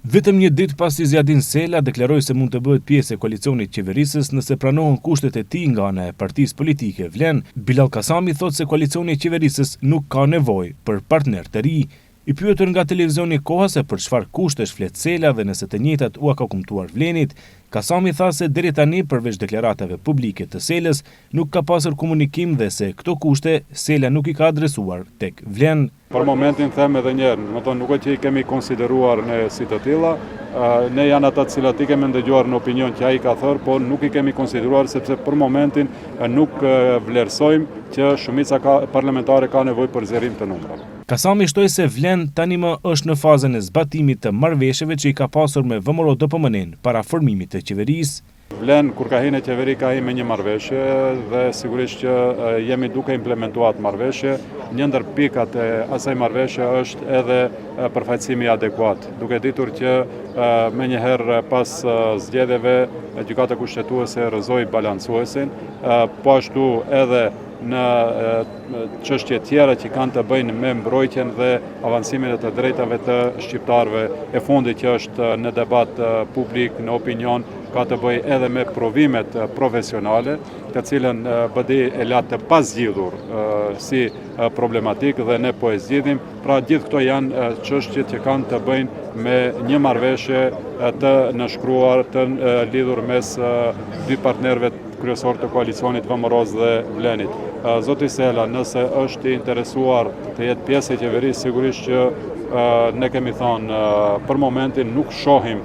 Vetëm një ditë pasi Zjadin Sela deklaroi se mund të bëhet pjesë e koalicionit qeverisës nëse pranohen kushtet e tij nga ana e partisë politike Vlen, Bilal Kasami thotë se koalicioni i qeverisës nuk ka nevojë për partner të ri. I pyetur nga televizioni Koha se për çfarë kushtesh flet Sela dhe nëse të njëjtat u ka kumtuar Vlenit, Kasami tha se deri tani përveç deklaratave publike të Selës nuk ka pasur komunikim dhe se këto kushte Sela nuk i ka adresuar tek Vlen. Për momentin them edhe një herë, nuk e që i kemi konsideruar në si të tilla, ne janë ata të cilat i kemi ndëgjuar në opinion që ai ka thënë, por nuk i kemi konsideruar sepse për momentin nuk vlerësojmë që shumica parlamentare ka nevojë për zgjerim të numrave. Kasami shtoi se Vlen tani më është në fazën e zbatimit të marrëveshjeve që i ka pasur me VMRO-DPMN para formimit të qeverisë. Vlen, kur ka hyrë në qeveri, ka hyrë me një marrëveshje dhe sigurisht që jemi duke implementuar marrëveshje. Një ndër pikat e asaj marrëveshje është edhe përfaqësimi adekuat, duke ditur që menjëherë pas zgjedhjeve gjykata kushtetuese rrëzoi balancuesin, po ashtu edhe në çështje tjera që kanë të bëjnë me mbrojtjen dhe avancimin e të drejtave të shqiptarëve. E fundit që është në debat publik, në opinion, ka të bëjë edhe me provimet profesionale, të cilën BDI e la të pazgjidhur si problematik dhe ne po e zgjidhim. Pra gjithë këto janë çështje që kanë të bëjnë me një marrëveshje të nënshkruar, të lidhur mes dy partnerëve kryesor të koalicionit VMRO-s dhe Vlenit. Zoti Sela, nëse është i interesuar të jetë pjesë e qeverisë, sigurisht që ne kemi thonë për momentin nuk shohim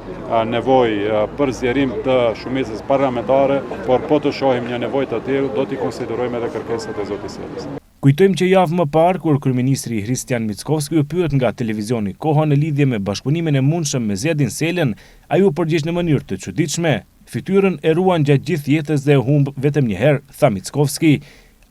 nevojë për zgjerim të shumicës parlamentare, por po të shohim një nevojë të tillë, do t'i konsiderojmë edhe kërkesat e zotit Selës. Kujtojmë që javë më parë, kur kryeministri Hristian Mickovski u pyet nga televizioni Koha në lidhje me bashkëpunimin e mundshëm me Zjadin Selën, ai u përgjigj në mënyrë të çuditshme. Fytyrën e ruan gjatë gjithë jetës dhe e humb vetëm një herë, tha Mickovski.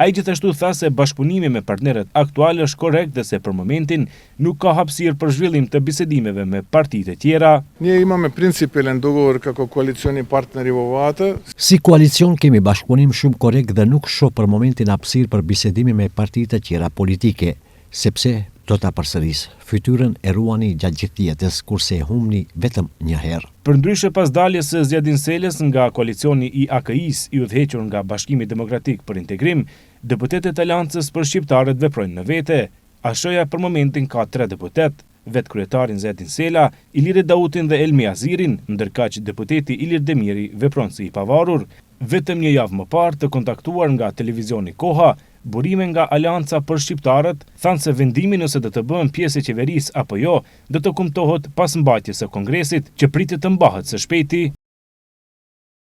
Ai gjithashtu tha se bashkëpunimi me partnerët aktual është korrekt dhe se për momentin nuk ka hapësirë për zhvillim të bisedimeve me partitë e tjera. Ние имаме принципелен договор како коалициони партнери во владата. Si koalicion kemi bashkëpunim shumë korrekt dhe nuk shoh për momentin hapësirë për bisedime me partitë e tjera politike, sepse do ta përsëris. Fytyrën e ruani gjatë gjithë jetës, kurse e humni vetëm një herë. Përndryshe pas daljes së Zjadin Selës nga koalicioni i AKI-s i udhëhequr nga Bashkimi Demokratik për Integrim, deputetët e Aleancës për Shqiptarët veprojnë në vete. ASH-ja për momentin ka 3 deputet, vetë kryetarin Zjadin Sela, Ilir Dautin dhe Elmi Azirin, ndërkaq deputeti Ilir Demiri vepron si i pavarur. Vetëm një javë më parë të kontaktuar nga televizioni Koha, burime nga Aleanca për Shqiptarët thanë se vendimi nëse do të bëhen pjesë e qeverisë apo jo, do të kumtohet pas mbajtjes së Kongresit, që pritet të mbahet së shpejti.